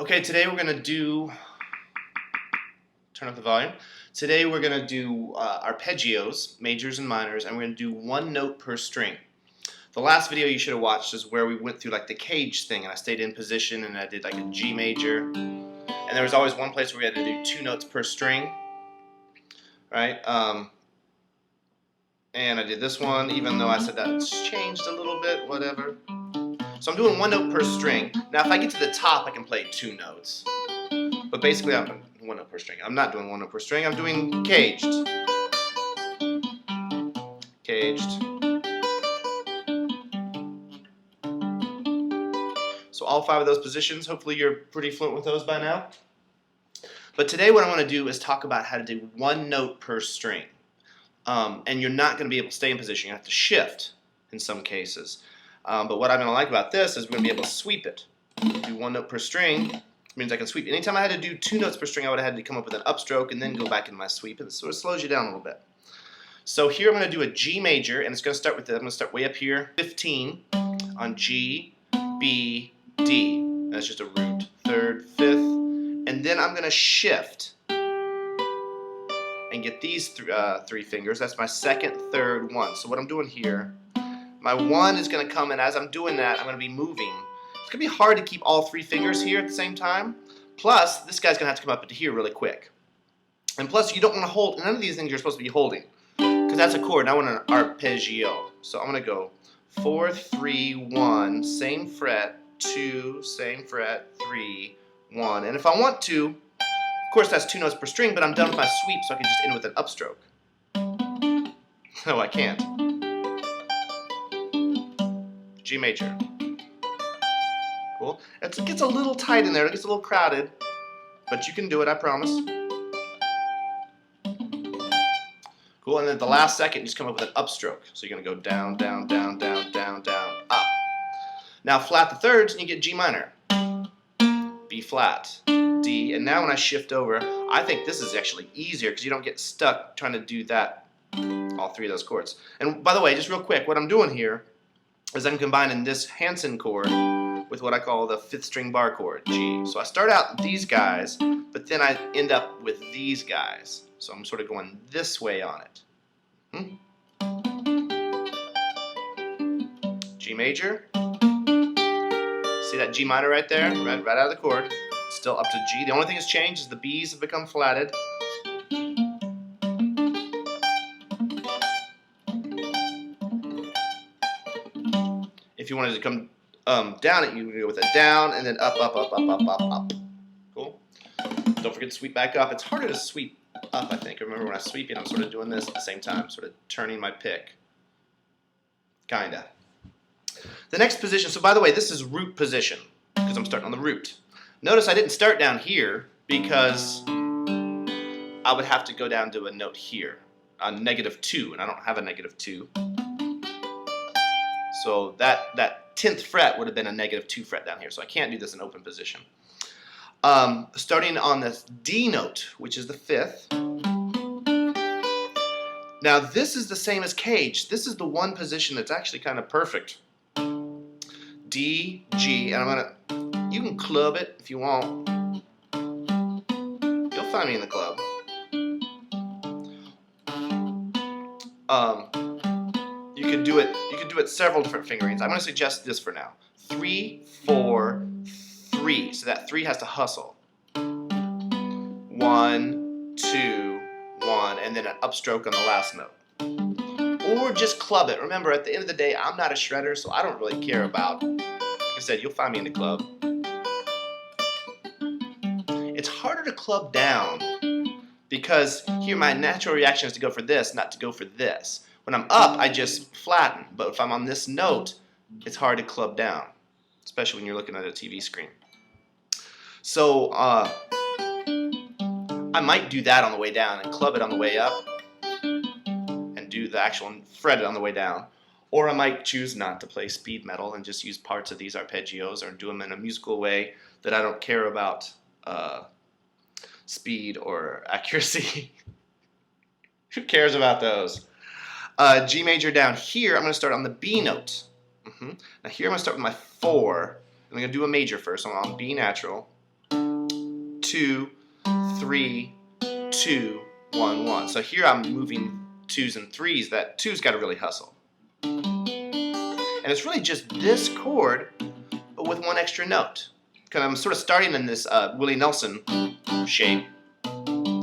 Okay, today we're going to do, turn up the volume. Today we're going to do arpeggios, majors and minors, and we're going to do one note per string. The last video you should have watched is where we went through like the cage thing, and I stayed in position and I did like a G major. And there was always one place where we had to do 2 notes per string, right? And I did this one, even though I said that's changed a little bit, whatever. So I'm doing 1 note per string. Now if I get to the top, I can play 2 notes. But basically I'm doing 1 note per string. I'm not doing 1 note per string, I'm doing caged. Caged. So all 5 of those positions, hopefully you're pretty fluent with those by now. But today what I want to do is talk about how to do 1 note per string. And you're not going to be able to stay in position. You have to shift in some cases. But what I'm going to like about this is we're going to be able to sweep it. Do 1 note per string means I can sweep. Anytime I had to do 2 notes per string, I would have had to come up with an upstroke and then go back in my sweep. And it sort of slows you down a little bit. So here I'm going to do a G major, and it's going to start with I'm going to start way up here, 15 on G, B, D. That's just a root, 3rd, 5th, and then I'm going to shift and get these 3 fingers. That's my 2nd, 3rd, 1. So what I'm doing here, my 1 is going to come, and as I'm doing that, I'm going to be moving. It's going to be hard to keep all 3 fingers here at the same time. Plus, this guy's going to have to come up into here really quick. And plus, you don't want to hold, none of these things you're supposed to be holding, because that's a chord, and I want an arpeggio. So I'm going to go 4, 3, 1, same fret, 2, same fret, 3, 1. And if I want to, of course that's 2 notes per string, but I'm done with my sweep, so I can just end with an upstroke. No, I can't. G major. Cool. It gets a little tight in there, it gets a little crowded, but you can do it, I promise. Cool, and then the last second, just come up with an upstroke. So you're going to go down, down, down, down, down, down, up. Now flat the thirds, and you get G minor, B flat, D, and now when I shift over, I think this is actually easier because you don't get stuck trying to do that, all 3 of those chords. And by the way, just real quick, what I'm doing here is I'm combining this Hansen chord with what I call the 5th string bar chord, G. So I start out with these guys, but then I end up with these guys. So I'm sort of going this way on it. G major. See that G minor right there? Right out of the chord. Still up to G. The only thing that's changed is the B's have become flatted. If you wanted to come down it, you would go with a down and then up, up, up, up, up, up, up. Cool? Don't forget to sweep back up. It's harder to sweep up, I think. Remember when I sweep it, I'm sort of doing this at the same time, sort of turning my pick. Kinda. The next position, so by the way, this is root position, because I'm starting on the root. Notice I didn't start down here, because I would have to go down to a note here, a -2, and I don't have a -2. So that 10th fret would have been a -2 fret down here, so I can't do this in open position. Starting on this D note, which is the 5th. Now this is the same as cage. This is the one position that's actually kind of perfect. D, G, and you can club it if you want. You'll find me in the club. You could do it several different fingerings. I'm going to suggest this for now. 3, 4, 3. So that 3 has to hustle. 1, 2, 1, and then an upstroke on the last note. Or just club it. Remember, at the end of the day, I'm not a shredder, so I don't really care about, like I said, you'll find me in the club. It's harder to club down because here my natural reaction is to go for this, not to go for this. When I'm up, I just flatten, but if I'm on this note, it's hard to club down, especially when you're looking at a TV screen. So I might do that on the way down and club it on the way up and do the actual fret it on the way down. Or I might choose not to play speed metal and just use parts of these arpeggios or do them in a musical way that I don't care about speed or accuracy. Who cares about those? G major down here, I'm going to start on the B note. Now here I'm going to start with my 4. I'm going to do a major first, so I'm on B natural. 2, 3, 2, 1, 1. So here I'm moving 2s and 3s. That 2's got to really hustle. And it's really just this chord, but with one extra note. Because I'm sort of starting in this Willie Nelson shape,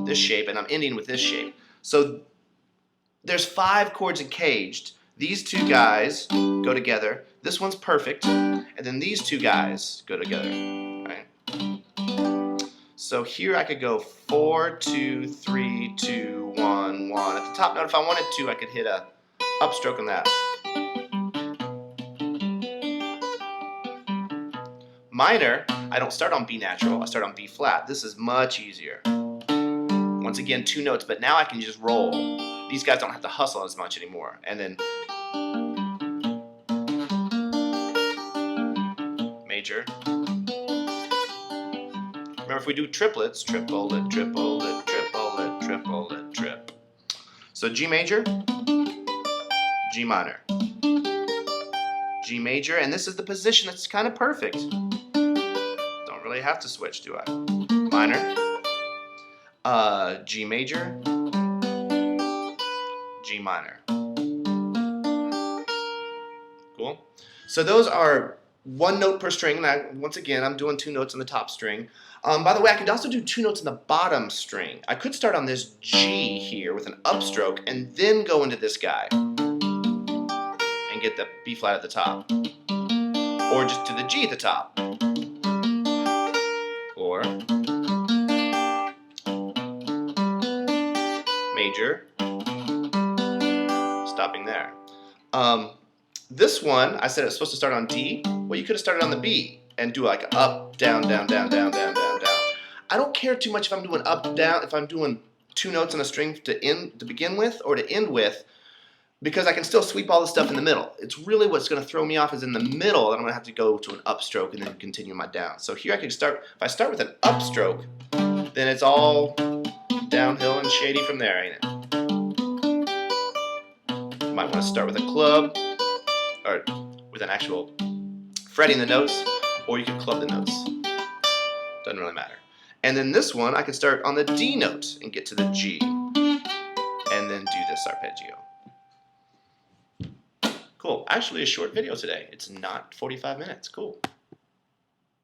this shape, and I'm ending with this shape. So there's 5 chords encaged. These 2 guys go together. This one's perfect, and then these 2 guys go together. Right? So here I could go 4, 2, 3, 2, 1, 1. At the top note, if I wanted to, I could hit a upstroke on that. Minor, I don't start on B natural, I start on B flat. This is much easier. Once again, 2 notes, but now I can just roll. These guys don't have to hustle as much anymore. And then major. Remember, if we do triplets, triplet, triplet, triplet, triplet, trip. So G major, G minor, G major, and this is the position that's kind of perfect. Don't really have to switch, do I? Minor, G major, G minor. Cool. So those are 1 note per string. And once again, I'm doing 2 notes on the top string. By the way, I could also do 2 notes on the bottom string. I could start on this G here with an upstroke and then go into this guy and get the B flat at the top. Or just do the G at the top. Or major, stopping there. This one, I said it was supposed to start on D. Well, you could have started on the B and do like up, down, down, down, down, down, down, down. I don't care too much if I'm doing up, down, if I'm doing 2 notes on a string to begin with or to end with, because I can still sweep all the stuff in the middle. It's really what's going to throw me off is in the middle that I'm going to have to go to an upstroke and then continue my down. So here I can start, if I start with an upstroke, then it's all downhill and shady from there, ain't it? You might want to start with a club, or with an actual fretting the notes, or you can club the notes. Doesn't really matter. And then this one, I can start on the D note and get to the G, and then do this arpeggio. Cool. Actually, a short video today. It's not 45 minutes. Cool.